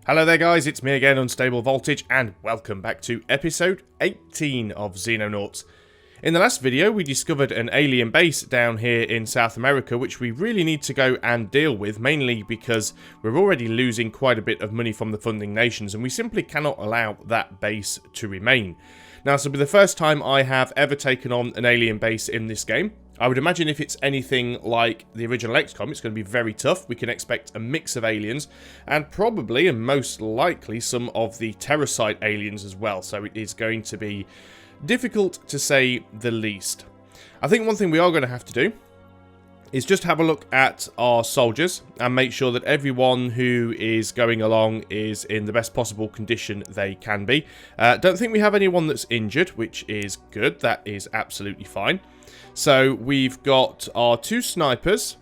Hello there guys, it's me again, Unstable Voltage, and welcome back to episode 18 of Xenonauts. In the last video, we discovered an alien base down here in South America, which we really need to go and deal with, mainly because we're already losing quite a bit of money from the funding nations, and we simply cannot allow that base to remain. Now, this will be the first time I have ever taken on an alien base in this game. I would imagine if it's anything like the original XCOM, it's going to be very tough. We can expect a mix of aliens, and probably, and most likely, some of the Terrasite aliens as well. So it is going to be difficult, to say the least. I think one thing we are going to have to do is just have a look at our soldiers and make sure that everyone who is going along is in the best possible condition they can be. Don't think we have anyone that's injured, which is good. That is absolutely fine. So we've got our two snipers.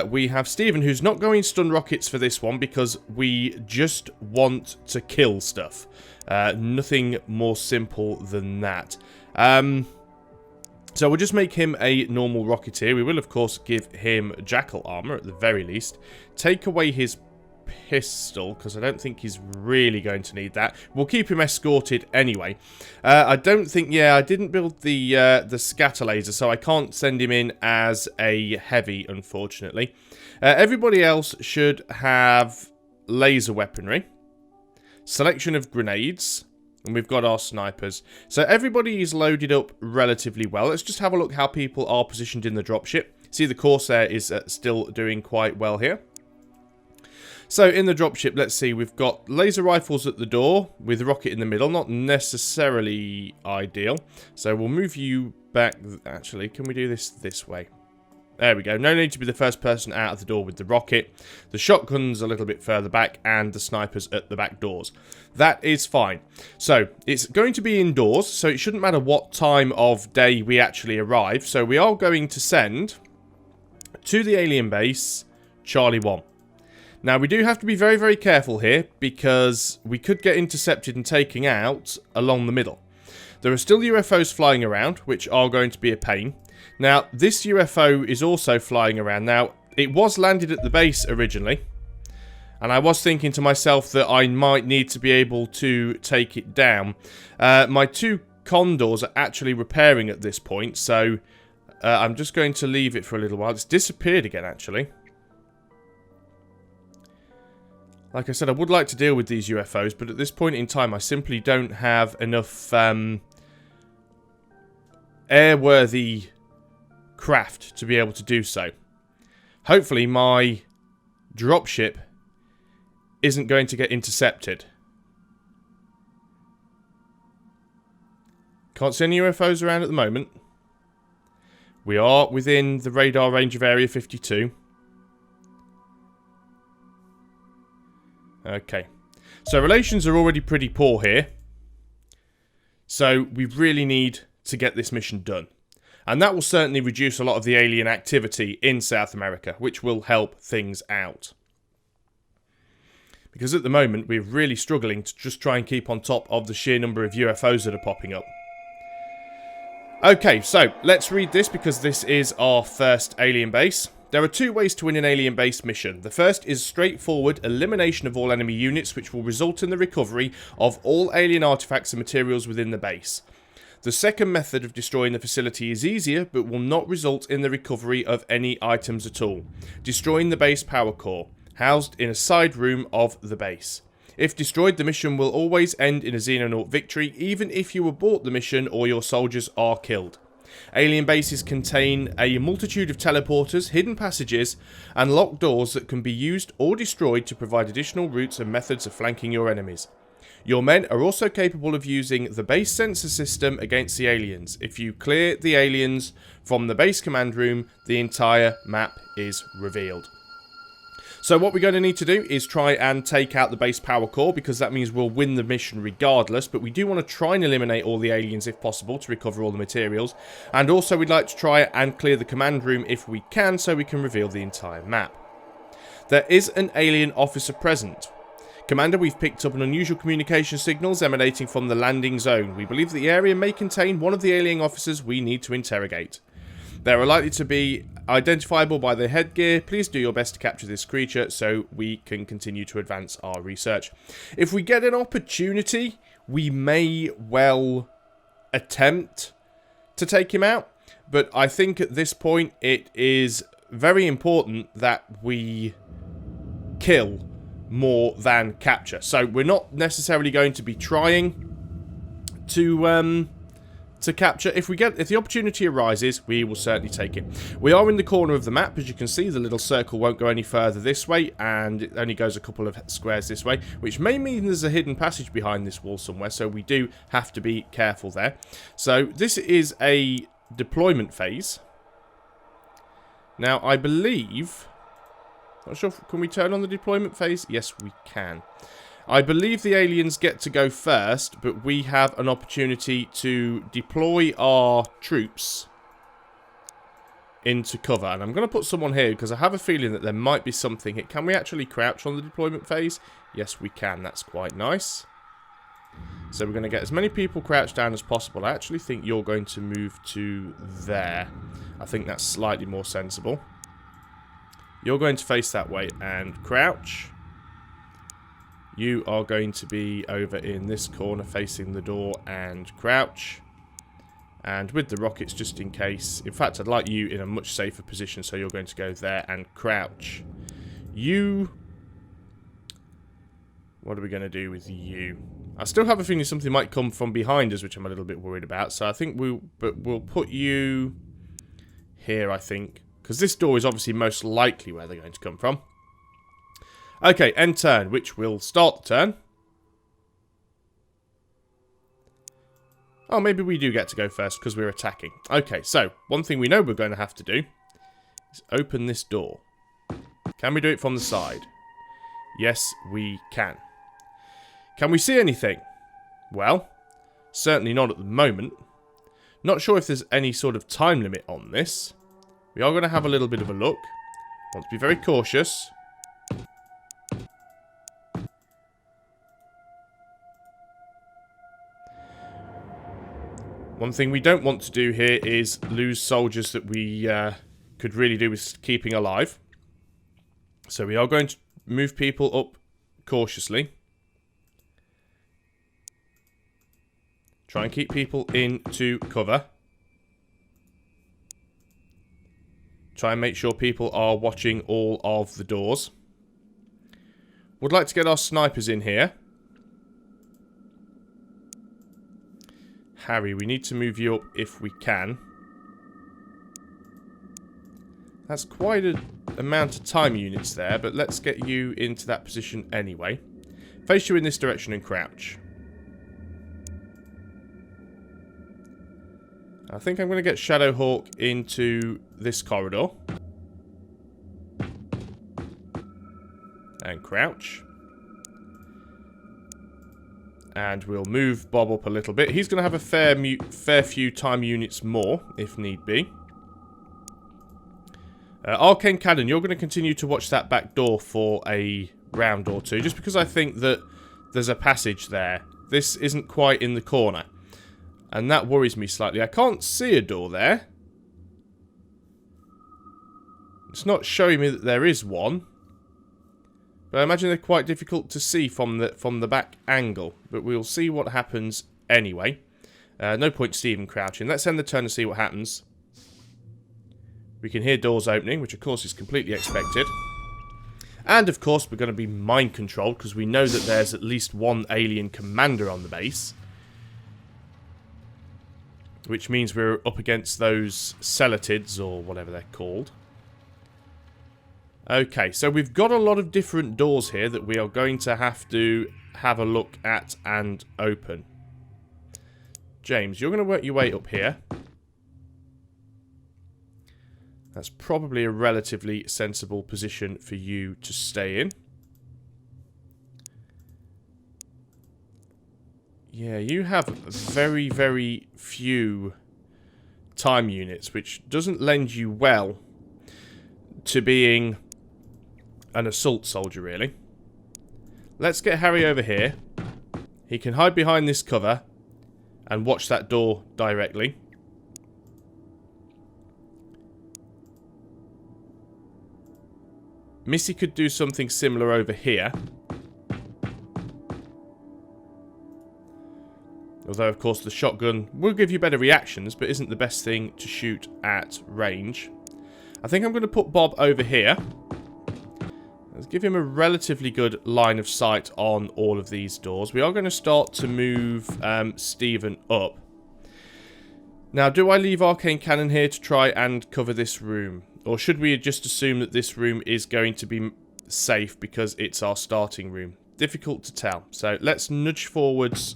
We have Stephen, who's not going stun rockets for this one because we just want to kill stuff. Nothing more simple than that. So we'll just make him a normal rocketeer. We will, of course, give him jackal armor at the very least. Take away his pistol, because I don't think he's really going to need that. We'll keep him escorted anyway. I don't think, I didn't build the scatter laser, so I can't send him in as a heavy, unfortunately. Everybody else should have laser weaponry, selection of grenades, and we've got our snipers. So everybody is loaded up relatively well. Let's just have a look how people are positioned in the dropship. See, the Corsair is still doing quite well here. So in the dropship, let's see, we've got laser rifles at the door with a rocket in the middle. Not necessarily ideal. So we'll move you back. Actually, can we do this way? There we go. No need to be the first person out of the door with the rocket. The shotgun's a little bit further back and the snipers at the back doors. That is fine. So it's going to be indoors, so it shouldn't matter what time of day we actually arrive. So we are going to send to the alien base Charlie 1. Now, we do have to be very, very careful here because we could get intercepted and taken out along the middle. There are still UFOs flying around, which are going to be a pain. Now, this UFO is also flying around. Now, it was landed at the base originally, and I was thinking to myself that I might need to be able to take it down. My two Condors are actually repairing at this point, so I'm just going to leave it for a little while. It's disappeared again, actually. Like I said, I would like to deal with these UFOs, but at this point in time, I simply don't have enough airworthy craft to be able to do so. Hopefully, my dropship isn't going to get intercepted. Can't see any UFOs around at the moment. We are within the radar range of Area 52. Okay, so relations are already pretty poor here. So we really need to get this mission done. And that will certainly reduce a lot of the alien activity in South America, which will help things out. Because at the moment, we're really struggling to just try and keep on top of the sheer number of UFOs that are popping up. Okay, so let's read this because this is our first alien base. There are two ways to win an alien-based mission. The first is straightforward elimination of all enemy units, which will result in the recovery of all alien artifacts and materials within the base. The second method of destroying the facility is easier, but will not result in the recovery of any items at all. Destroying the base power core, housed in a side room of the base. If destroyed, the mission will always end in a Xenonaut victory, even if you abort the mission or your soldiers are killed. Alien bases contain a multitude of teleporters, hidden passages, and locked doors that can be used or destroyed to provide additional routes and methods of flanking your enemies. Your men are also capable of using the base sensor system against the aliens. If you clear the aliens from the base command room, the entire map is revealed. So what we're going to need to do is try and take out the base power core, because that means we'll win the mission regardless, but we do want to try and eliminate all the aliens if possible to recover all the materials, and also we'd like to try and clear the command room if we can, so we can reveal the entire map. There is an alien officer present. Commander, we've picked up an unusual communication signals emanating from the landing zone. We believe the area may contain one of the alien officers we need to interrogate. They are likely to be identifiable by their headgear. Please do your best to capture this creature so we can continue to advance our research. If we get an opportunity, we may well attempt to take him out. But I think at this point it is very important that we kill more than capture. So we're not necessarily going to be trying to capture. If the opportunity arises, we will certainly take it. We are in the corner of the map. As you can see, the little circle won't go any further this way, and it only goes a couple of squares this way, which may mean there's a hidden passage behind this wall somewhere, so we do have to be careful there. So this is a deployment phase. Now, I believe... Not sure, can we turn on the deployment phase? Yes, we can. I believe the aliens get to go first, but we have an opportunity to deploy our troops into cover. And I'm going to put someone here because I have a feeling that there might be something here. Can we actually crouch on the deployment phase? Yes, we can. That's quite nice. So we're going to get as many people crouched down as possible. I actually think you're going to move to there. I think that's slightly more sensible. You're going to face that way and crouch. You are going to be over in this corner facing the door and crouch. And with the rockets, just in case. In fact, I'd like you in a much safer position, so you're going to go there and crouch. You... What are we going to do with you? I still have a feeling something might come from behind us, which I'm a little bit worried about. So I think we'll put you here, I think. Because this door is obviously most likely where they're going to come from. Okay, end turn, which will start the turn. Oh, maybe we do get to go first because we're attacking. Okay, so one thing we know we're going to have to do is open this door. Can we do it from the side? Yes, we can. Can we see anything? Well, certainly not at the moment. Not sure if there's any sort of time limit on this. We are going to have a little bit of a look. Want to be very cautious. One thing we don't want to do here is lose soldiers that we could really do with keeping alive. So we are going to move people up cautiously. Try and keep people into cover. Try and make sure people are watching all of the doors. Would like to get our snipers in here. Harry, we need to move you up if we can. That's quite an amount of time units there, but let's get you into that position anyway. Face you in this direction and crouch. I think I'm going to get Shadowhawk into this corridor. And crouch. And we'll move Bob up a little bit. He's going to have a fair few time units more, if need be. Arcane Cannon, you're going to continue to watch that back door for a round or two, just because I think that there's a passage there. This isn't quite in the corner. And that worries me slightly. I can't see a door there. It's not showing me that there is one. But I imagine they're quite difficult to see from the back angle. But we'll see what happens anyway. No point Stephen crouching. Let's end the turn and see what happens. We can hear doors opening, which of course is completely expected. And of course we're going to be mind controlled because we know that there's at least one alien commander on the base. Which means we're up against those Celatids, or whatever they're called. Okay, so we've got a lot of different doors here that we are going to have a look at and open. James, you're going to work your way up here. That's probably a relatively sensible position for you to stay in. Yeah, you have very, very few time units, which doesn't lend you well to being an assault soldier, really. Let's get Harry over here. He can hide behind this cover and watch that door directly. Missy could do something similar over here. Although, of course, the shotgun will give you better reactions, but isn't the best thing to shoot at range. I think I'm going to put Bob over here. Let's give him a relatively good line of sight on all of these doors. We are going to start to move Stephen up. Now, do I leave Arcane Cannon here to try and cover this room? Or should we just assume that this room is going to be safe because it's our starting room? Difficult to tell. So let's nudge forwards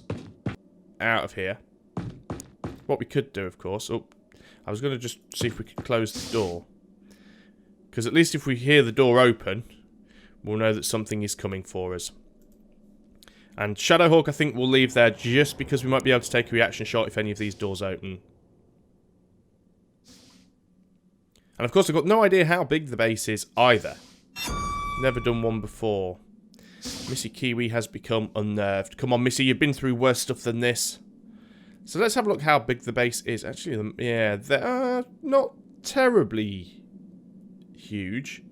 out of here. What we could do, of course... Oh, I was going to just see if we could close the door. Because at least if we hear the door open, we'll know that something is coming for us. And Shadowhawk, I think, we'll leave there just because we might be able to take a reaction shot if any of these doors open. And of course, I've got no idea how big the base is either. Never done one before. Missy Kiwi has become unnerved. Come on, Missy, you've been through worse stuff than this. So let's have a look how big the base is. Actually, yeah, they're not terribly huge.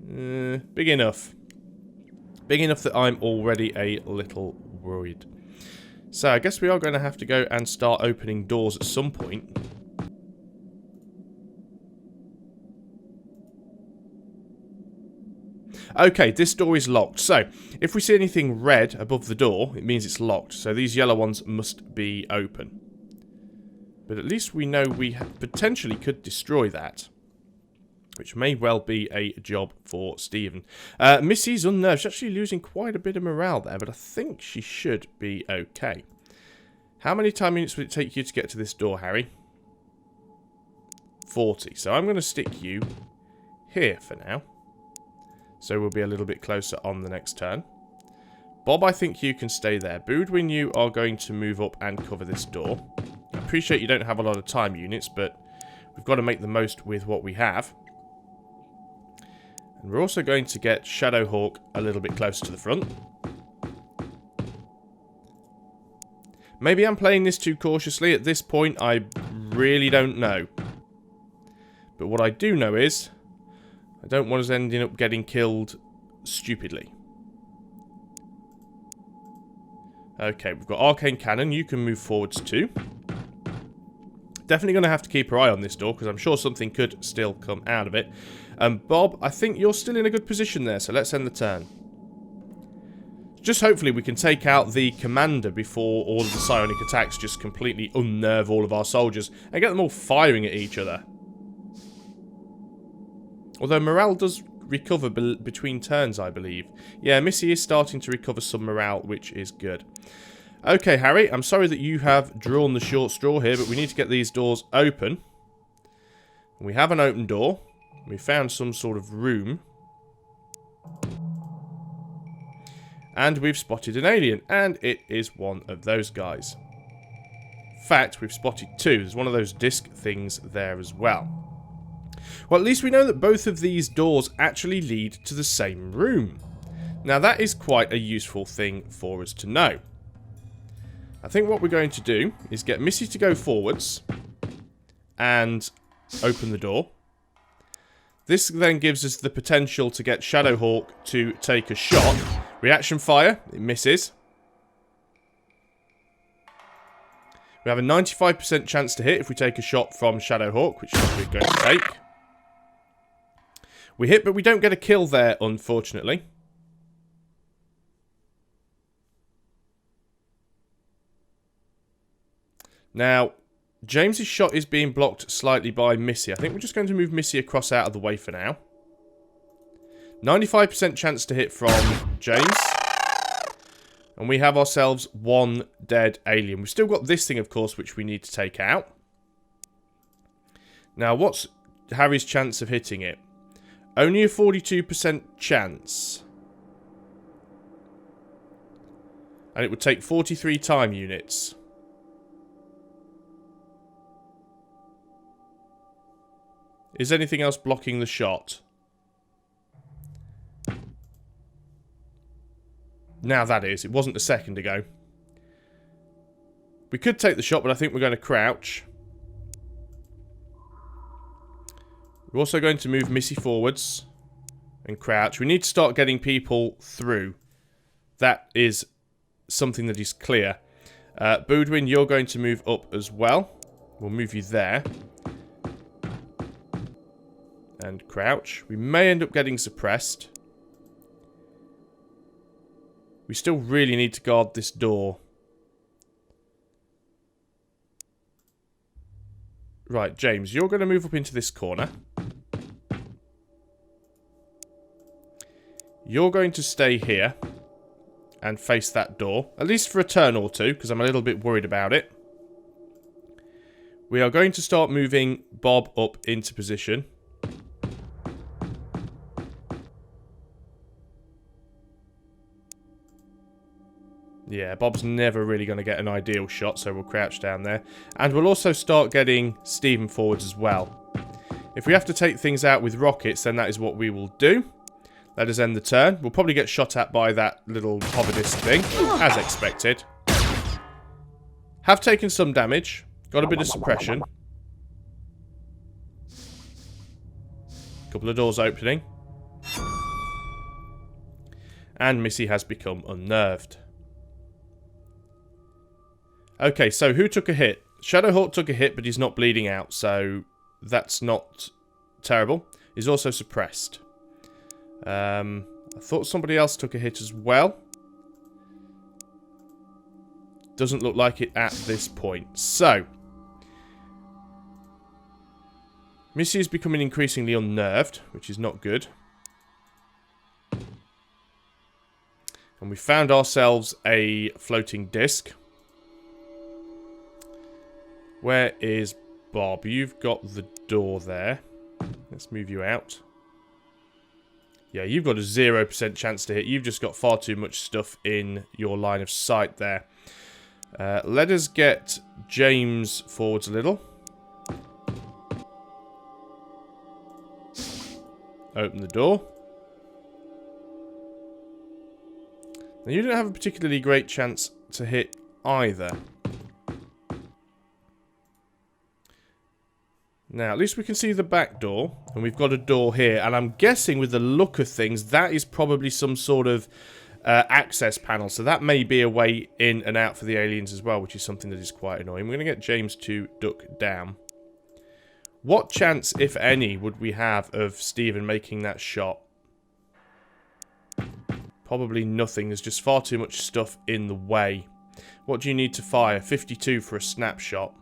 Big enough. Big enough that I'm already a little worried. So I guess we are going to have to go and start opening doors at some point. Okay, this door is locked. So, if we see anything red above the door, it means it's locked. So these yellow ones must be open. But at least we know we potentially could destroy that. Which may well be a job for Stephen. Missy's unnerved. She's actually losing quite a bit of morale there, but I think she should be okay. How many time units would it take you to get to this door, Harry? 40. So I'm going to stick you here for now. So we'll be a little bit closer on the next turn. Bob, I think you can stay there. Boudwin, you are going to move up and cover this door. I appreciate you don't have a lot of time units, but we've got to make the most with what we have. And we're also going to get Shadowhawk a little bit closer to the front. Maybe I'm playing this too cautiously. At this point, I really don't know. But what I do know is I don't want us ending up getting killed stupidly. Okay, we've got Arcane Cannon. You can move forwards too. Definitely going to have to keep our eye on this door because I'm sure something could still come out of it. Bob, I think you're still in a good position there, so let's end the turn. Just hopefully we can take out the commander before all of the psionic attacks just completely unnerve all of our soldiers and get them all firing at each other. Although morale does recover between turns, I believe. Yeah, Missy is starting to recover some morale, which is good. Okay, Harry, I'm sorry that you have drawn the short straw here, but we need to get these doors open. We have an open door. We found some sort of room. And we've spotted an alien, and it is one of those guys. In fact, we've spotted two. There's one of those disc things there as well. Well, at least we know that both of these doors actually lead to the same room. Now, that is quite a useful thing for us to know. I think what we're going to do is get Missy to go forwards and open the door. This then gives us the potential to get Shadowhawk to take a shot. Reaction fire, it misses. We have a 95% chance to hit if we take a shot from Shadowhawk, which we're going to take. We hit, but we don't get a kill there, unfortunately. Now, James's shot is being blocked slightly by Missy. I think we're just going to move Missy across out of the way for now. 95% chance to hit from James. And we have ourselves one dead alien. We've still got this thing, of course, which we need to take out. Now, what's Harry's chance of hitting it? Only a 42% chance. And it would take 43 time units. Is anything else blocking the shot? Now that is. It wasn't a second ago. We could take the shot, but I think we're going to crouch. We're also going to move Missy forwards. and crouch. We need to start getting people through. That is something that is clear. Boudwin, you're going to move up as well. We'll move you there. And crouch. We may end up getting suppressed. We still really need to guard this door. Right, James, you're going to move up into this corner. You're going to stay here and face that door, at least for a turn or two, because I'm a little bit worried about it. We are going to start moving Bob up into position. Yeah, Bob's never really going to get an ideal shot, so we'll crouch down there. And we'll also start getting Stephen forwards as well. If we have to take things out with rockets, then that is what we will do. Let us end the turn. We'll probably get shot at by that little hover disc thing, as expected. Have taken some damage. Got a bit of suppression. Couple of doors opening. And Missy has become unnerved. Okay, so who took a hit? Shadowhawk took a hit, but he's not bleeding out, so that's not terrible. He's also suppressed. I thought somebody else took a hit as well. Doesn't look like it at this point. So, Missy is becoming increasingly unnerved, which is not good. And we found ourselves a floating disc. Where is Bob? You've got the door there. Let's move you out. Yeah, you've got a 0% chance to hit. You've just got far too much stuff in your line of sight there. Let us get James forwards a little. Open the door. Now, you don't have a particularly great chance to hit either. Now, at least we can see the back door, and we've got a door here, and I'm guessing with the look of things, that is probably some sort of access panel, so that may be a way in and out for the aliens as well, which is something that is quite annoying. We're going to get James to duck down. What chance, if any, would we have of Stephen making that shot? Probably nothing. There's just far too much stuff in the way. What do you need to fire? 52 for a snapshot.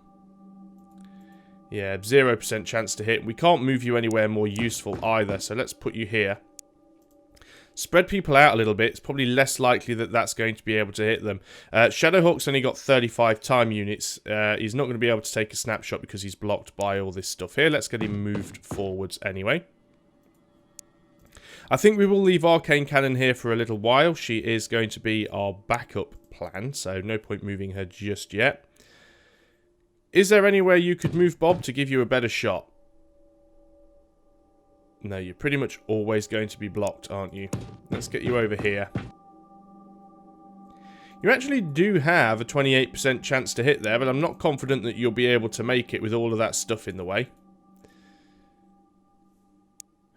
Yeah, 0% chance to hit. We can't move you anywhere more useful either, so let's put you here. Spread people out a little bit. It's probably less likely that that's going to be able to hit them. Shadowhawk's only got 35 time units. He's not going to be able to take a snapshot because he's blocked by all this stuff here. Let's get him moved forwards anyway. I think we will leave Arcane Cannon here for a little while. She is going to be our backup plan, so no point moving her just yet. Is there anywhere you could move Bob to give you a better shot? No, you're pretty much always going to be blocked, aren't you? Let's get you over here. You actually do have a 28% chance to hit there, but I'm not confident that you'll be able to make it with all of that stuff in the way.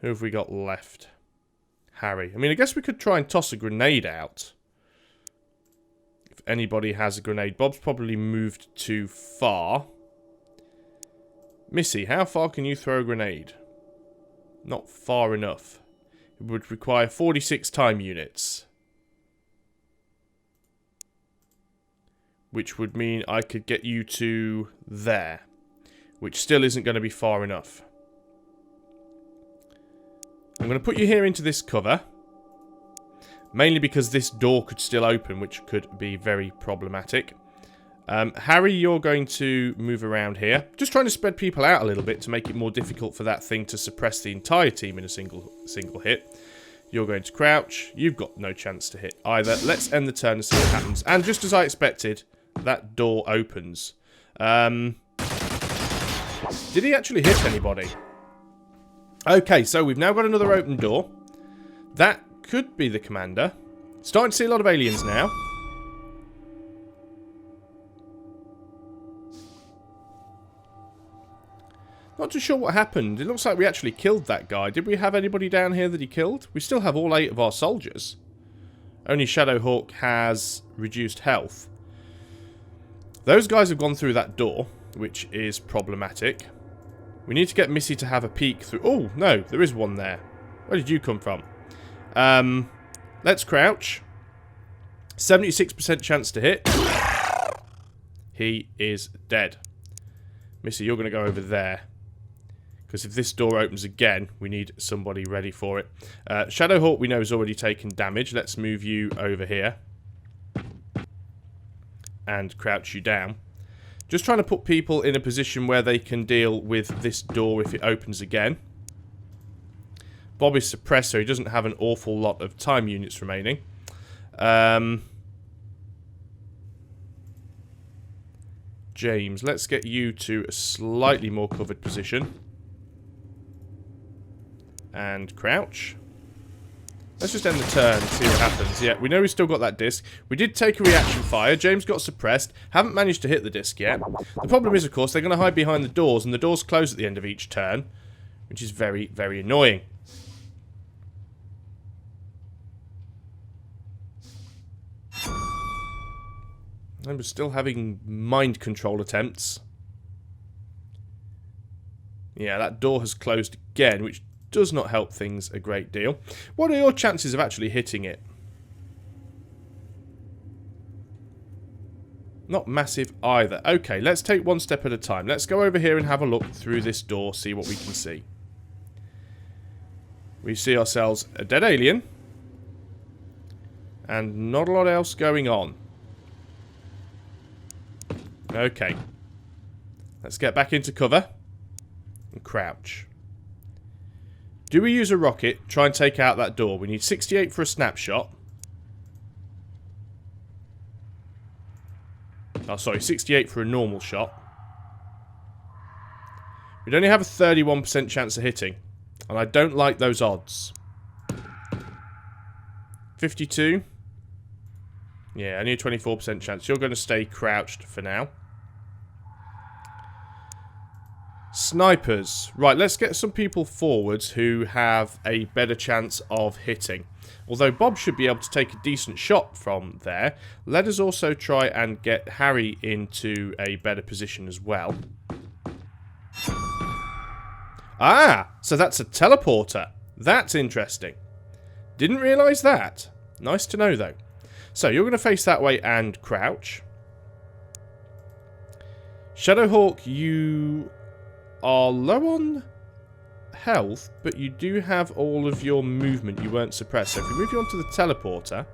Who have we got left? Harry. I mean, I guess we could try and toss a grenade out. If anybody has a grenade. Bob's probably moved too far. Missy, how far can you throw a grenade? Not far enough. It would require 46 time units. Which would mean I could get you to there. Which still isn't going to be far enough. I'm going to put you here into this cover. Mainly because this door could still open, which could be very problematic. Harry, you're going to move around here. Just trying to spread people out a little bit to make it more difficult for that thing to suppress the entire team in a single hit. You're going to crouch. You've got no chance to hit either. Let's end the turn and see what happens. And just as I expected, that door opens. Did he actually hit anybody? Okay, so we've now got another open door. That could be the commander. Starting to see a lot of aliens now. Not too sure what happened. It looks like we actually killed that guy. Did we have anybody down here that he killed? We still have all 8 of our soldiers. Only Shadowhawk has reduced health. Those guys have gone through that door, which is problematic. We need to get Missy to have a peek through... Oh, no, there is one there. Where did you come from? Let's crouch. 76% chance to hit. He is dead. Missy, you're going to go over there. Because if this door opens again, we need somebody ready for it. Shadowhawk, we know, has already taken damage. Let's move you over here. And crouch you down. Just trying to put people in a position where they can deal with this door if it opens again. Bob is suppressed, so he doesn't have an awful lot of time units remaining. James, let's get you to a slightly more covered position. And crouch. Let's just end the turn and see what happens. Yeah, we know we've still got that disc. We did take a reaction fire. James got suppressed. Haven't managed to hit the disc yet. The problem is, of course, they're going to hide behind the doors, and the doors close at the end of each turn, which is very, very annoying. And we're still having mind control attempts. Yeah, that door has closed again, which does not help things a great deal. What are your chances of actually hitting it? Not massive either. Okay, let's take one step at a time. Let's go over here and have a look through this door, see what we can see. We see ourselves a dead alien. And not a lot else going on. Okay. Let's get back into cover. And crouch. Do we use a rocket? Try and take out that door. We need 68 for a snapshot. Oh, sorry, 68 for a normal shot. We'd only have a 31% chance of hitting. And I don't like those odds. 52. Yeah, only a 24% chance. You're going to stay crouched for now. Snipers. Right, let's get some people forwards who have a better chance of hitting. Although Bob should be able to take a decent shot from there. Let us also try and get Harry into a better position as well. Ah, so that's a teleporter. That's interesting. Didn't realise that. Nice to know, though. So, you're going to face that way and crouch. Shadowhawk, you are low on health, but you do have all of your movement. You weren't suppressed. So, if we move you onto the teleporter,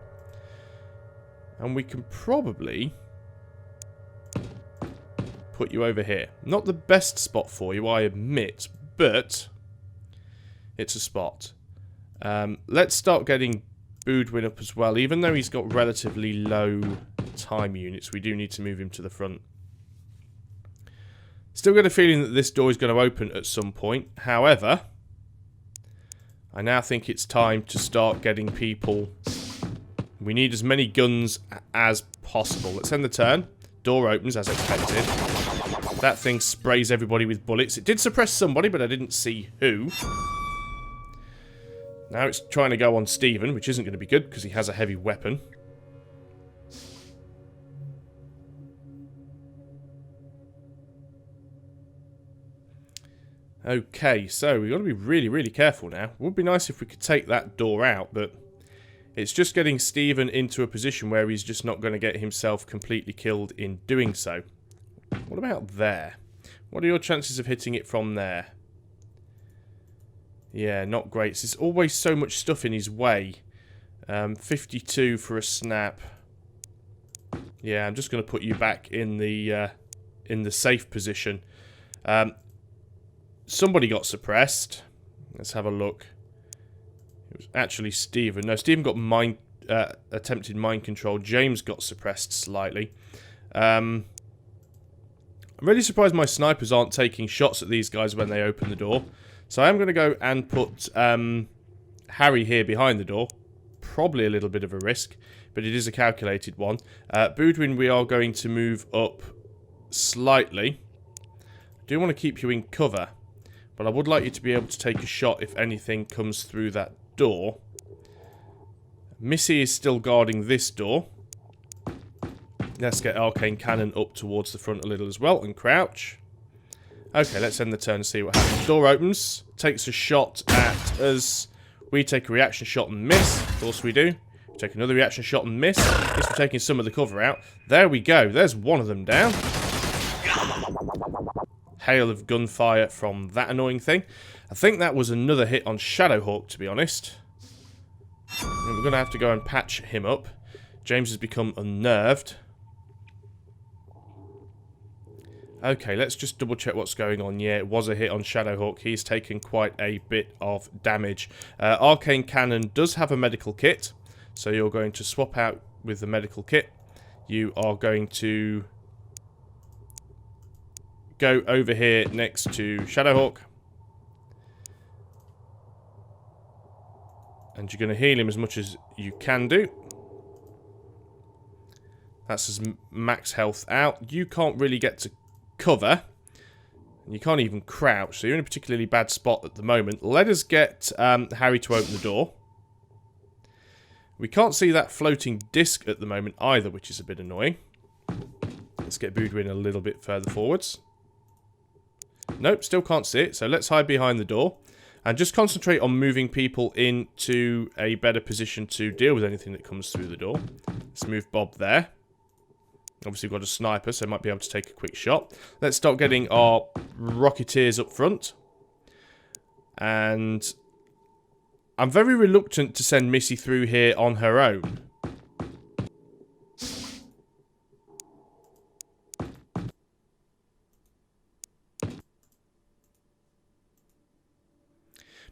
and we can probably put you over here. Not the best spot for you, I admit, but it's a spot. Let's start getting Boudwin up as well. Even though he's got relatively low time units, we do need to move him to the front. Still got a feeling that this door is going to open at some point. However, I now think it's time to start getting people. We need as many guns as possible. Let's end the turn. Door opens as expected. That thing sprays everybody with bullets. It did suppress somebody, but I didn't see who. Now it's trying to go on Stephen, which isn't going to be good because he has a heavy weapon. Okay, so we've got to be really, really careful now. It would be nice if we could take that door out, but it's just getting Stephen into a position where he's just not going to get himself completely killed in doing so. What about there? What are your chances of hitting it from there? Yeah, not great. There's always so much stuff in his way. 52 for a snap. Yeah, I'm just going to put you back in the safe position. Somebody got suppressed. Let's have a look. It was actually Stephen. No, Stephen got attempted mind control. James got suppressed slightly. I'm really surprised my snipers aren't taking shots at these guys when they open the door. So I am going to go and put Harry here behind the door. Probably a little bit of a risk, but it is a calculated one. Boudwin, we are going to move up slightly. I do want to keep you in cover. But I would like you to be able to take a shot if anything comes through that door. Missy is still guarding this door. Let's get Arcane Cannon up towards the front a little as well and crouch. Okay, let's end the turn and see what happens. Door opens, takes a shot at us. We take a reaction shot and miss. Of course we do. We take another reaction shot and miss. At least we're taking some of the cover out. There we go. There's one of them down. Hail of gunfire from that annoying thing. I think that was another hit on Shadowhawk, to be honest. And we're going to have to go and patch him up. James has become unnerved. Okay, let's just double check what's going on. Yeah, it was a hit on Shadowhawk. He's taken quite a bit of damage. Arcane Cannon does have a medical kit. So you're going to swap out with the medical kit. You are going to go over here next to Shadowhawk. And you're going to heal him as much as you can do. That's his max health out. You can't really get to cover. You can't even crouch, so you're in a particularly bad spot at the moment. Let us get Harry to open the door. We can't see that floating disc at the moment either, which is a bit annoying. Let's get Boudouin a little bit further forwards. Nope, still can't see it, so let's hide behind the door. And just concentrate on moving people into a better position to deal with anything that comes through the door. Let's move Bob there. Obviously we've got a sniper, so might be able to take a quick shot. Let's start getting our Rocketeers up front. And I'm very reluctant to send Missy through here on her own.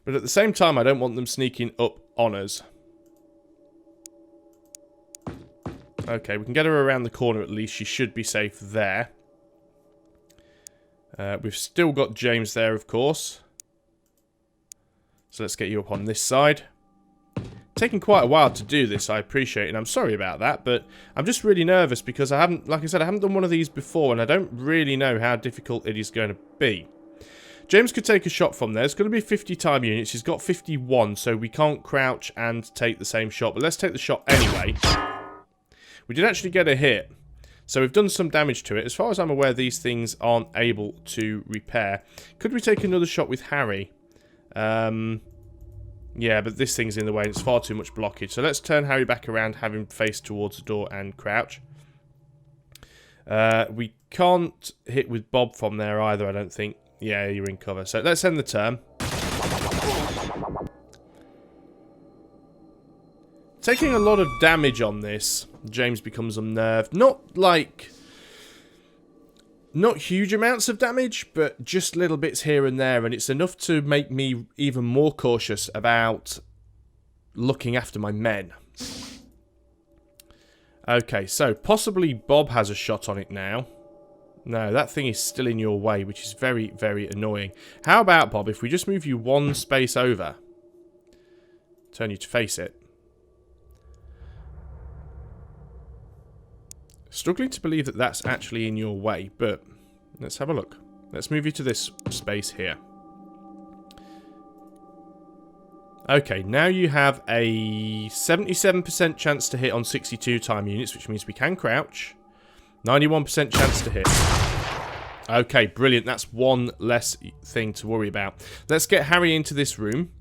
But at the same time, I don't want them sneaking up on us. Okay, we can get her around the corner at least. She should be safe there. We've still got James there, of course. So let's get you up on this side. Taking quite a while to do this, I appreciate it, and I'm sorry about that, but I'm just really nervous because I haven't, like I said, I haven't done one of these before, and I don't really know how difficult it is going to be. James could take a shot from there. It's going to be 50 time units. He's got 51, so we can't crouch and take the same shot, but let's take the shot anyway. We did actually get a hit, so we've done some damage to it. As far as I'm aware, these things aren't able to repair. Could we take another shot with Harry? Yeah, but this thing's in the way and it's far too much blockage. So let's turn Harry back around, have him face towards the door and crouch. We can't hit with Bob from there either, I don't think. Yeah, you're in cover. So let's end the turn. Taking a lot of damage on this. James becomes unnerved. Not huge amounts of damage, but just little bits here and there. And it's enough to make me even more cautious about looking after my men. Okay, so possibly Bob has a shot on it now. No, that thing is still in your way, which is very, very annoying. How about, Bob, if we just move you one space over? Turn you to face it. Struggling to believe that that's actually in your way, but let's have a look. Let's move you to this space here. Okay, now you have a 77% chance to hit on 62 time units, which means we can crouch. 91% chance to hit. Okay, brilliant. That's one less thing to worry about. Let's get Harry into this room,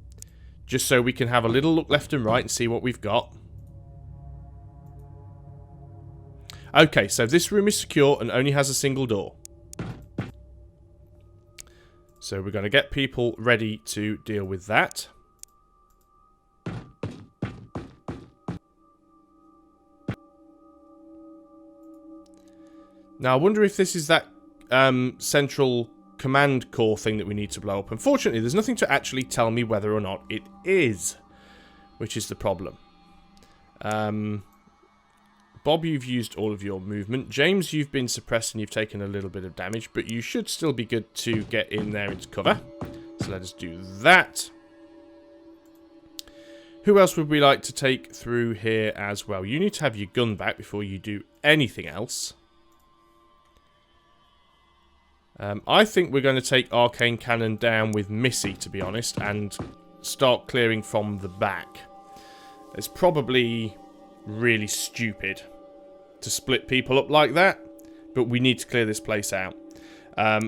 just so we can have a little look left and right and see what we've got. Okay, so this room is secure and only has a single door. So we're going to get people ready to deal with that. Now, I wonder if this is that central command core thing that we need to blow up. Unfortunately, there's nothing to actually tell me whether or not it is, which is the problem. Bob, you've used all of your movement. James, you've been suppressed and you've taken a little bit of damage, but you should still be good to get in there into cover. So let us do that. Who else would we like to take through here as well? You need to have your gun back before you do anything else. I think we're going to take Arcane Cannon down with Missy, to be honest, and start clearing from the back. It's probably really stupid to split people up like that, but we need to clear this place out.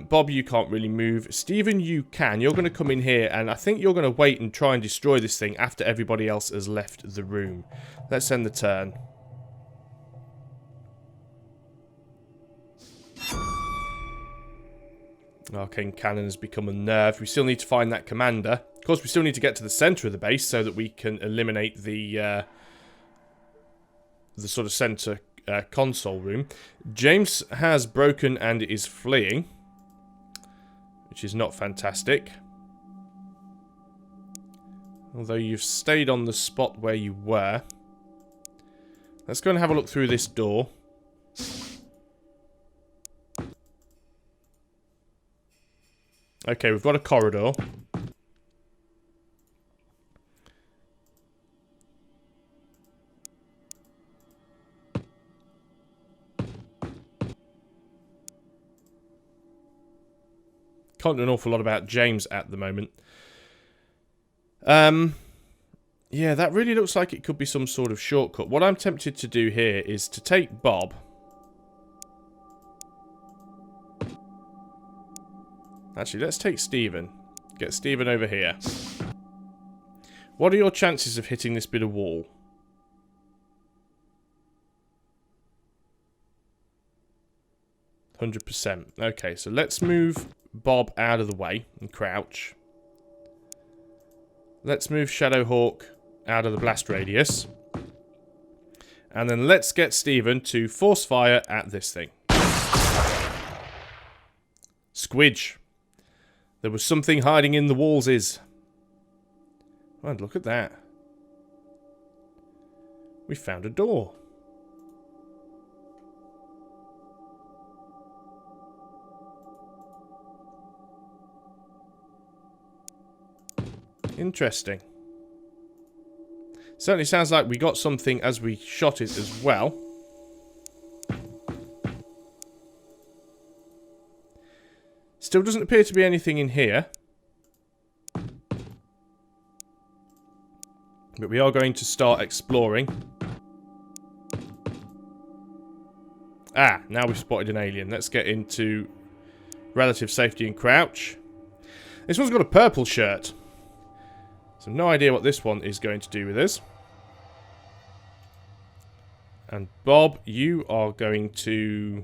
Bob, you can't really move. Stephen, you can. You're going to come in here, and I think you're going to wait and try and destroy this thing after everybody else has left the room. Let's end the turn. Arcane Cannon has become unnerved. We still need to find that commander. Of course, we still need to get to the centre of the base so that we can eliminate the sort of centre console room. James has broken and is fleeing, which is not fantastic. Although you've stayed on the spot where you were. Let's go and have a look through this door. Okay, we've got a corridor. Can't do an awful lot about James at the moment. Yeah, that really looks like it could be some sort of shortcut. What I'm tempted to do here is to take Bob. Actually, let's take Stephen. Get Stephen over here. What are your chances of hitting this bit of wall? 100%. Okay, so let's move Bob out of the way and crouch. Let's move Shadowhawk out of the blast radius. And then let's get Stephen to force fire at this thing. Squidge. There was something hiding in the walls. And look at that. We found a door. Interesting. Certainly sounds like we got something as we shot it as well. Still doesn't appear to be anything in here. But we are going to start exploring. Ah, now we've spotted an alien. Let's get into relative safety and crouch. This one's got a purple shirt. So no idea what this one is going to do with us. And Bob, you are going to...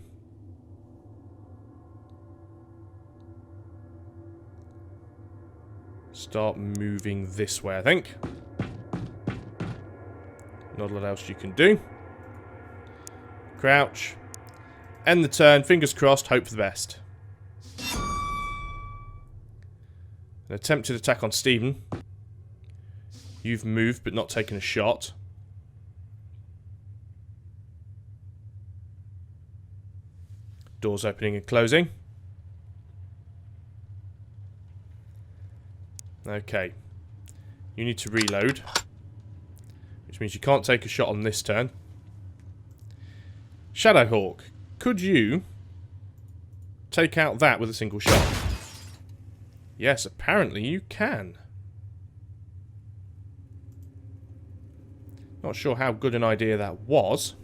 start moving this way, I think. Not a lot else you can do. Crouch. End the turn. Fingers crossed. Hope for the best. An attempted attack on Stephen. You've moved but not taken a shot. Doors opening and closing. Okay. You need to reload. Which means you can't take a shot on this turn. Shadowhawk, could you take out that with a single shot? Yes, apparently you can. Not sure how good an idea that was.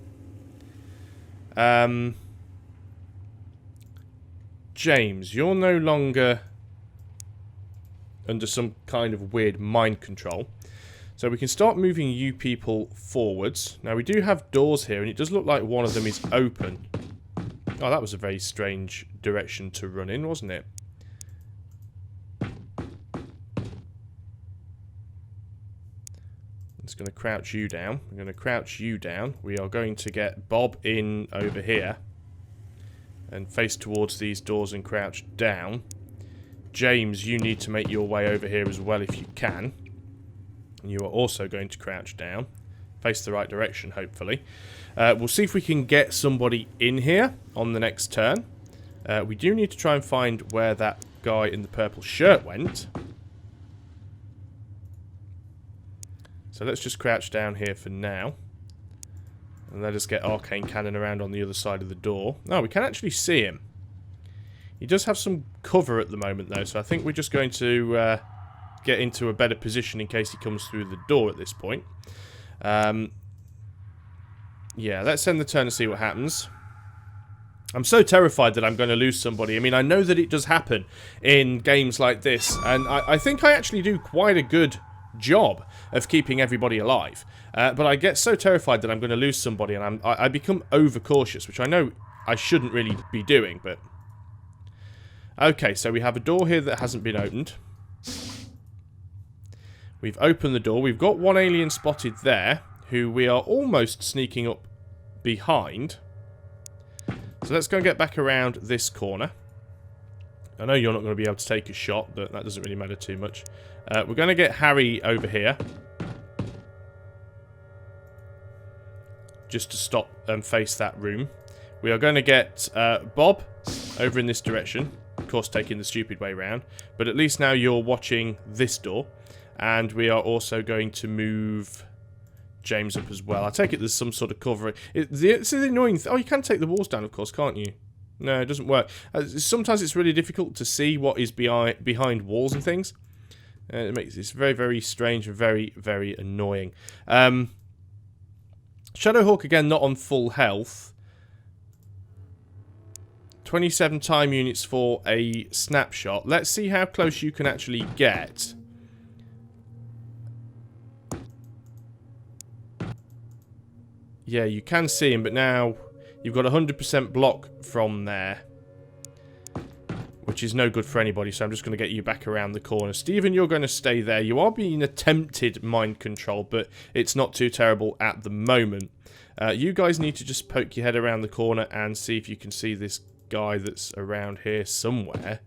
James, you're no longer under some kind of weird mind control. So we can start moving you people forwards. Now we do have doors here and it does look like one of them is open. Oh, that was a very strange direction to run in, wasn't it? It's going to crouch you down. We're going to crouch you down. We are going to get Bob in over here and face towards these doors and crouch down. James, you need to make your way over here as well if you can. And you are also going to crouch down. Face the right direction, hopefully. We'll see if we can get somebody in here on the next turn. We do need to try and find where that guy in the purple shirt went. So let's just crouch down here for now. And let us get Arcane Cannon around on the other side of the door. Oh, we can actually see him. He does have some cover at the moment, though, so I think we're just going to get into a better position in case he comes through the door at this point. Yeah, let's end the turn and see what happens. I'm so terrified that I'm going to lose somebody. I mean, I know that it does happen in games like this, and I think I actually do quite a good job of keeping everybody alive. But I get so terrified that I'm going to lose somebody, and I become overcautious, which I know I shouldn't really be doing, but... Okay, so we have a door here that hasn't been opened. We've opened the door. We've got one alien spotted there, who we are almost sneaking up behind. So let's go and get back around this corner. I know you're not going to be able to take a shot, but that doesn't really matter too much. We're going to get Harry over here. Just to stop and face that room. We are going to get Bob over in this direction. Of course, taking the stupid way round. But at least now you're watching this door. And we are also going to move James up as well. I take it there's some sort of cover. It's the annoying thing. Oh, you can take the walls down, of course, can't you? No, it doesn't work. Sometimes it's really difficult to see what is behind walls and things. It makes this very, very strange and very, very annoying. Shadowhawk, again, not on full health. 27 time units for a snapshot. Let's see how close you can actually get. Yeah, you can see him, but now you've got 100% block from there, which is no good for anybody, so I'm just going to get you back around the corner. Stephen, you're going to stay there. You are being attempted mind control, but it's not too terrible at the moment. You guys need to just poke your head around the corner and see if you can see this guy that's around here somewhere.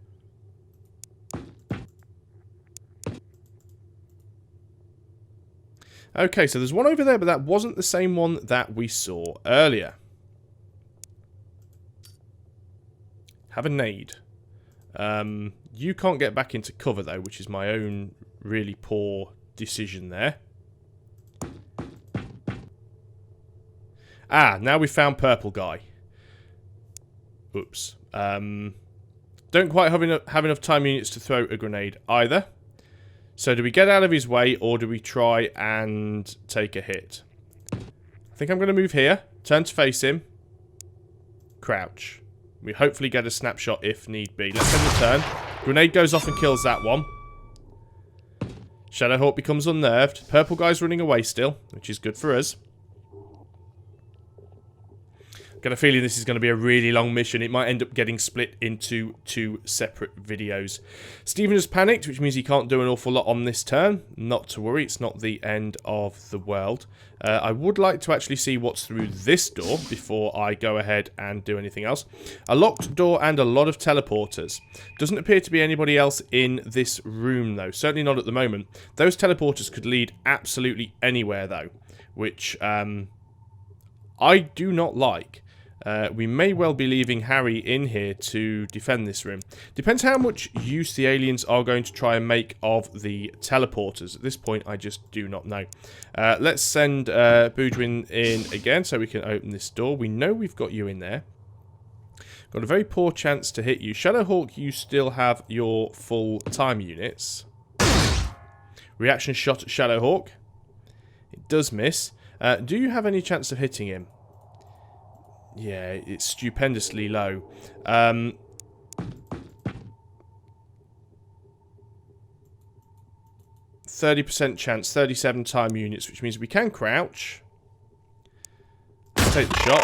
Okay, so there's one over there, but that wasn't the same one that we saw earlier. Have a nade. You can't get back into cover, though, which is my own really poor decision there. Ah, now we found purple guy. Oops. Don't quite have enough time units to throw a grenade either. So do we get out of his way, or do we try and take a hit? I think I'm going to move here. Turn to face him. Crouch. We hopefully get a snapshot if need be. Let's end the turn. Grenade goes off and kills that one. Shadowhawk becomes unnerved. Purple guy's running away still, which is good for us. Got a feeling this is going to be a really long mission. It might end up getting split into 2 separate videos. Stephen has panicked, which means he can't do an awful lot on this turn. Not to worry, it's not the end of the world. I would like to actually see what's through this door before I go ahead and do anything else. A locked door and a lot of teleporters. Doesn't appear to be anybody else in this room, though. Certainly not at the moment. Those teleporters could lead absolutely anywhere, though, which I do not like. We may well be leaving Harry in here to defend this room. Depends how much use the aliens are going to try and make of the teleporters. At this point, I just do not know. Let's send Boudwin in again so we can open this door. We know we've got you in there. Got a very poor chance to hit you. Shadowhawk, you still have your full time units. Reaction shot at Shadowhawk. It does miss. Do you have any chance of hitting him? Yeah, it's stupendously low. 30% chance, 37 time units, which means we can crouch. Let's take the shot.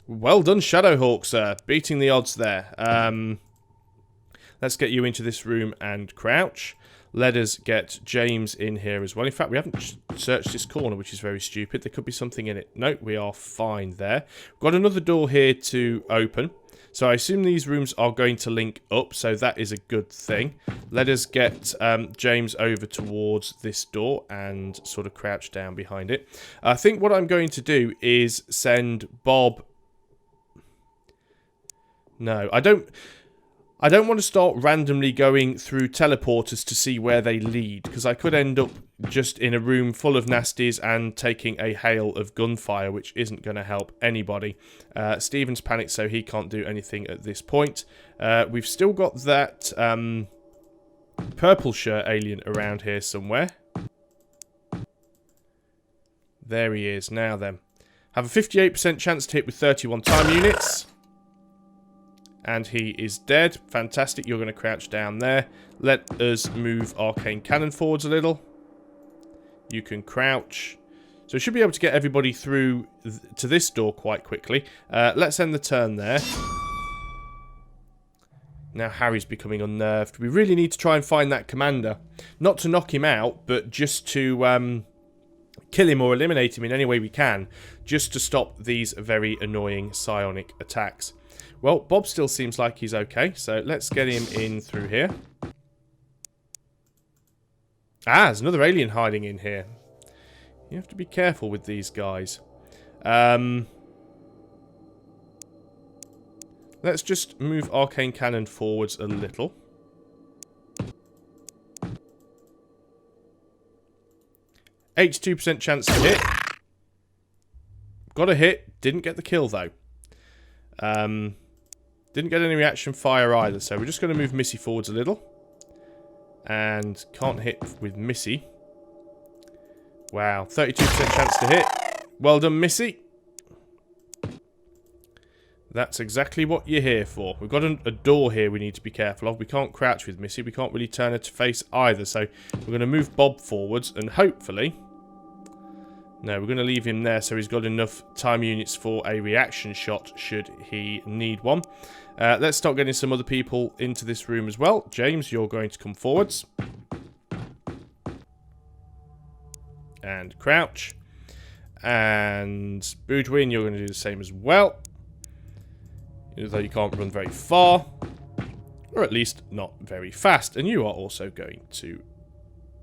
Well done, Shadowhawk, sir. Beating the odds there. Let's get you into this room and crouch. Let us get James in here as well. In fact, we haven't searched this corner, which is very stupid. There could be something in it. No, we are fine there. We've got another door here to open. So I assume these rooms are going to link up, so that is a good thing. Let us get James over towards this door and sort of crouch down behind it. I think what I'm going to do is send Bob... No, I don't want to start randomly going through teleporters to see where they lead, because I could end up just in a room full of nasties and taking a hail of gunfire, which isn't going to help anybody. Stephen's panicked, so he can't do anything at this point. We've still got that purple shirt alien around here somewhere. There he is. Now then. Have a 58% chance to hit with 31 time units. And he is dead. Fantastic. You're going to crouch down there. Let us move arcane cannon forwards a little. You can crouch. So we should be able to get everybody through to this door quite quickly. Let's end the turn there. Now Harry's becoming unnerved. We really need to try and find that commander. Not to knock him out, but just to kill him or eliminate him in any way we can. Just to stop these very annoying psionic attacks. Well, Bob still seems like he's okay, so let's get him in through here. Ah, there's another alien hiding in here. You have to be careful with these guys. Let's just move arcane cannon forwards a little. %82% chance to hit. Got a hit. Didn't get the kill, though. Didn't get any reaction fire either, so we're just going to move Missy forwards a little. And can't hit with Missy. Wow, 32% chance to hit. Well done, Missy. That's exactly what you're here for. We've got a door here we need to be careful of. We can't crouch with Missy. We can't really turn her to face either, so we're going to move Bob forwards and hopefully... No, we're going to leave him there so he's got enough time units for a reaction shot should he need one. Let's start getting some other people into this room as well. James, you're going to come forwards. And crouch. And Boudwin, you're going to do the same as well. Though you can't run very far. Or at least not very fast. And you are also going to...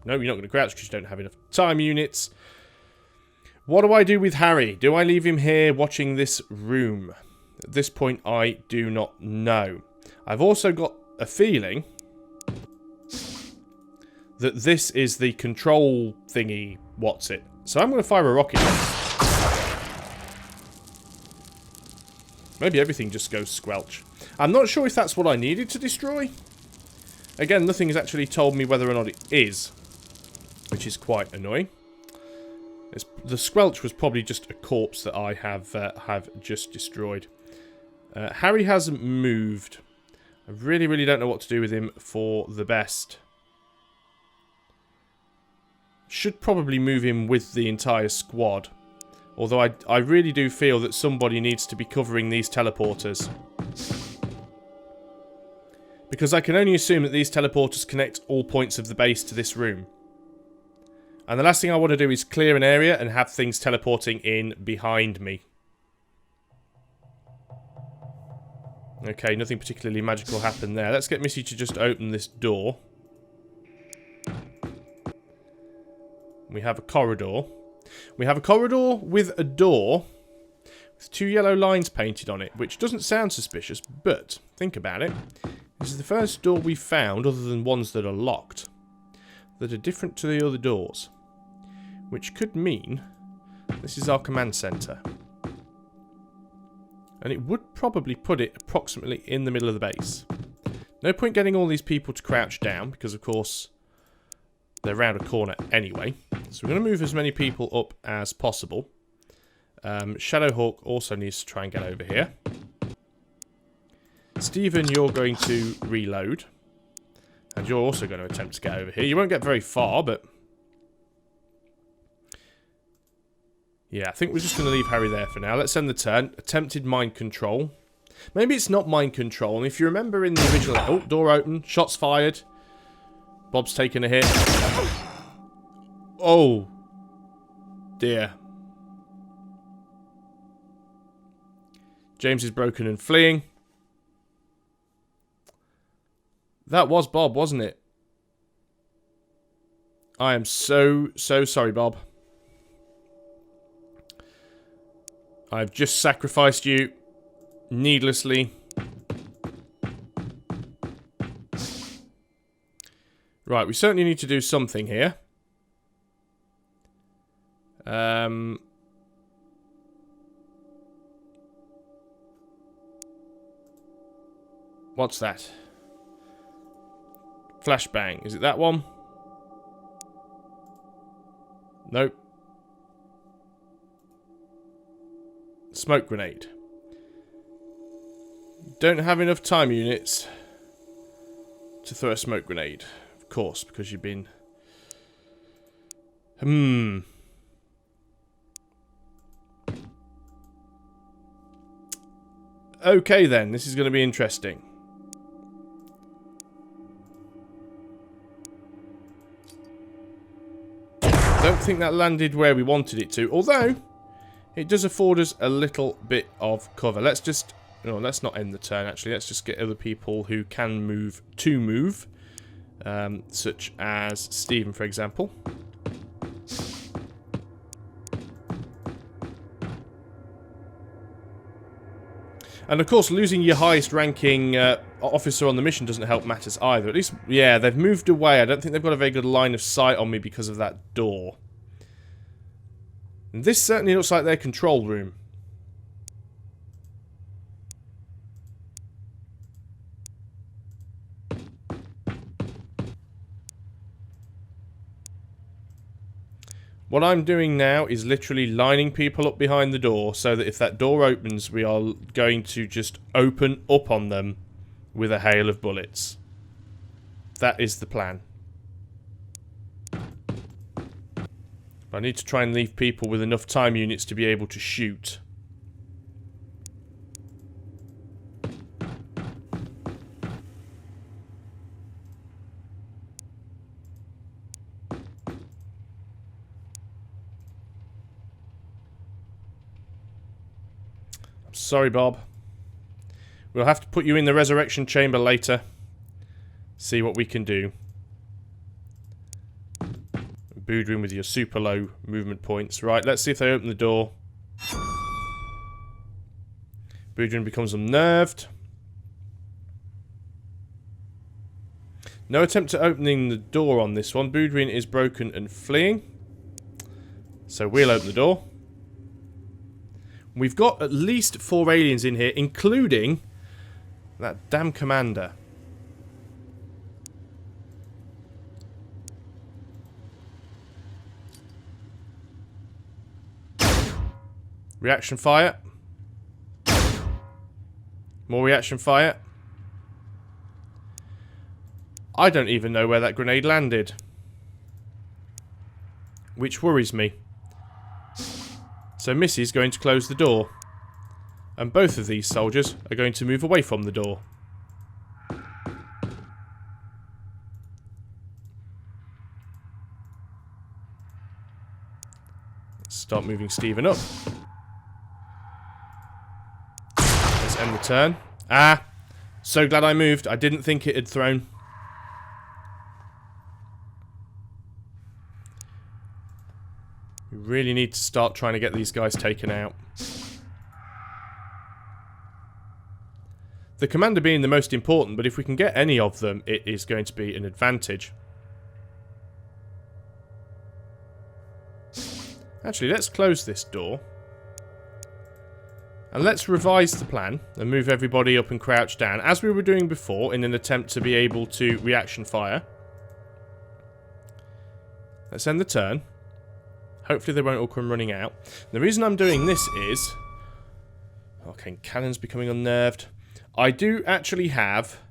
No, you're not going to crouch because you don't have enough time units. What do I do with Harry? Do I leave him here watching this room? At this point, I do not know. I've also got a feeling that this is the control thingy. What's it? So I'm going to fire a rocket. Maybe everything just goes squelch. I'm not sure if that's what I needed to destroy. Again, nothing has actually told me whether or not it is, which is quite annoying. The squelch was probably just a corpse that I have just destroyed. Harry hasn't moved. I really, really don't know what to do with him for the best. Should probably move him with the entire squad. Although I really do feel that somebody needs to be covering these teleporters. Because I can only assume that these teleporters connect all points of the base to this room. And the last thing I want to do is clear an area and have things teleporting in behind me. Okay, nothing particularly magical happened there. Let's get Missy to just open this door. We have a corridor. We have a corridor with a door with 2 yellow lines painted on it, which doesn't sound suspicious, but think about it. This is the first door we've found, other than ones that are locked, that are different to the other doors. Which could mean this is our command center. And it would probably put it approximately in the middle of the base. No point getting all these people to crouch down, because of course they're round a corner anyway. So we're going to move as many people up as possible. Shadowhawk also needs to try and get over here. Stephen, you're going to reload. And you're also going to attempt to get over here. You won't get very far, but... Yeah, I think we're just going to leave Harry there for now. Let's end the turn. Attempted mind control. Maybe it's not mind control. And if you remember in the original... Oh, door open. Shots fired. Bob's taken a hit. Oh. Dear. James is broken and fleeing. That was Bob, wasn't it? I am so sorry, Bob. I've just sacrificed you needlessly. Right, we certainly need to do something here. What's that? Flashbang. Is it that one? Nope. Smoke grenade. Don't have enough time units to throw a smoke grenade. Of course, because you've been... Okay then, this is going to be interesting. Don't think that landed where we wanted it to, although it does afford us a little bit of cover. Let's just... No, let's not end the turn, actually. Let's just get other people who can move to move. Such as Stephen, for example. And of course, losing your highest ranking officer on the mission doesn't help matters either. At least, yeah, they've moved away. I don't think they've got a very good line of sight on me because of that door. And this certainly looks like their control room. What I'm doing now is literally lining people up behind the door so that if that door opens, we are going to just open up on them with a hail of bullets. That is the plan. I need to try and leave people with enough time units to be able to shoot. Sorry, Bob. We'll have to put you in the resurrection chamber later. See what we can do. Boodrin with your super low movement points. Right, let's see if they open the door. Boodrin becomes unnerved. No attempt at opening the door on this one. Boodrin is broken and fleeing. So we'll open the door. We've got at least 4 aliens in here, including that damn commander. Reaction fire. More reaction fire. I don't even know where that grenade landed, which worries me. So Missy's going to close the door. And both of these soldiers are going to move away from the door. Let's start moving Stephen up. Let's end the turn. Ah! So glad I moved. I didn't think it had thrown. We really need to start trying to get these guys taken out. The commander being the most important, but if we can get any of them, it is going to be an advantage. Actually, let's close this door. And let's revise the plan and move everybody up and crouch down, as we were doing before, in an attempt to be able to reaction fire. Let's end the turn. Hopefully they won't all come running out. The reason I'm doing this is... Okay, cannon's becoming unnerved. I do actually have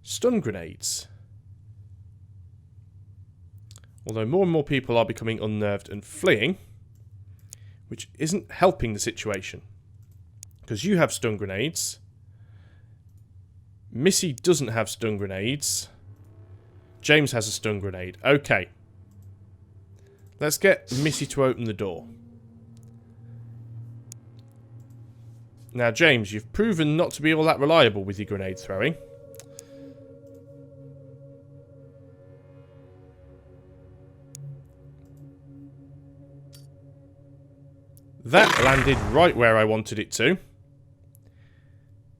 stun grenades. Although more and more people are becoming unnerved and fleeing, which isn't helping the situation. Because you have stun grenades. Missy doesn't have stun grenades. James has a stun grenade. Okay. Let's get Missy to open the door. Now, James, you've proven not to be all that reliable with your grenade throwing. That landed right where I wanted it to.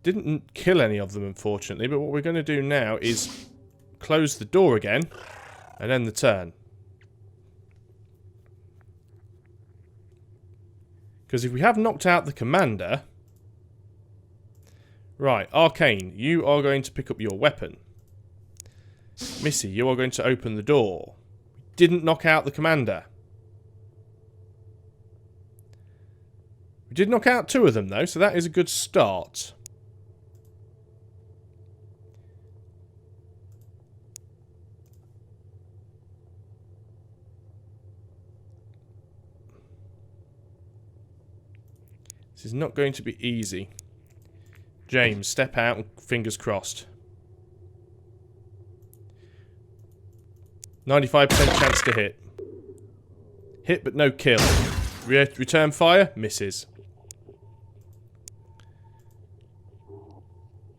Didn't kill any of them, unfortunately, but what we're going to do now is close the door again and end the turn. Because if we have knocked out the commander... Right, Arcane, you are going to pick up your weapon. Missy, you are going to open the door. Didn't knock out the commander. We did knock out 2 of them, though, so that is a good start. This is not going to be easy. James, step out and fingers crossed. 95% chance to hit. Hit but no kill. Return fire, misses.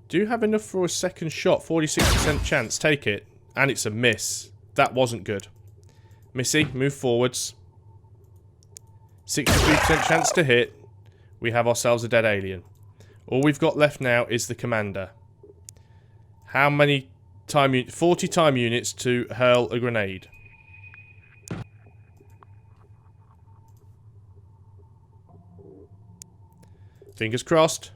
Do you have enough for a second shot? 46% chance, take it. And it's a miss. That wasn't good. Missy, move forwards. 63% chance to hit. We have ourselves a dead alien. All we've got left now is the commander. How many time 40 time units to hurl a grenade. Fingers crossed.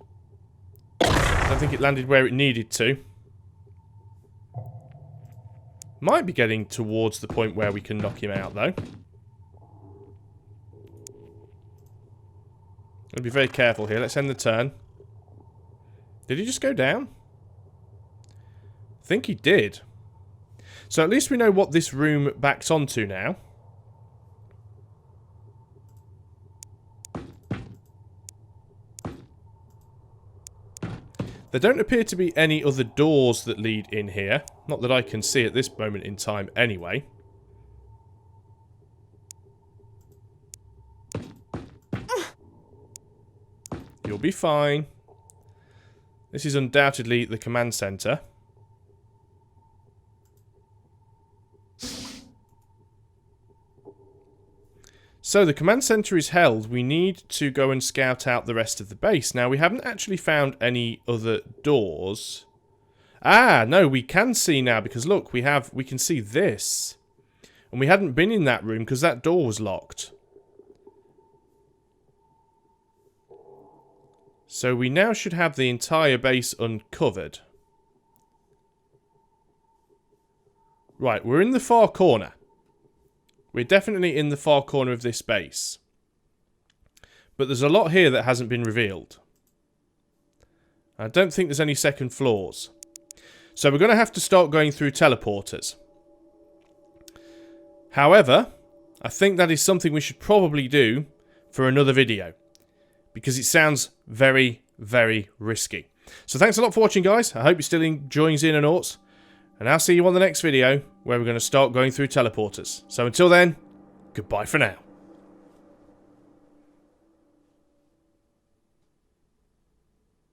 I don't think it landed where it needed to. Might be getting towards the point where we can knock him out, though. Gotta be very careful here. Let's end the turn. Did he just go down? I think he did. So at least we know what this room backs onto now. There don't appear to be any other doors that lead in here. Not that I can see at this moment in time anyway. You'll be fine. This is undoubtedly the command center. So the command center is held. We need to go and scout out the rest of the base. Now, we haven't actually found any other doors. Ah, no, we can see now because look, we can see this. And we hadn't been in that room because that door was locked. So we now should have the entire base uncovered. Right, we're in the far corner. We're definitely in the far corner of this base. But there's a lot here that hasn't been revealed. I don't think there's any second floors. So we're going to have to start going through teleporters. However, I think that is something we should probably do for another video. Because it sounds very, very risky. So thanks a lot for watching, guys. I hope you're still enjoying Xenonauts. And I'll see you on the next video, where we're going to start going through teleporters. So until then, goodbye for now.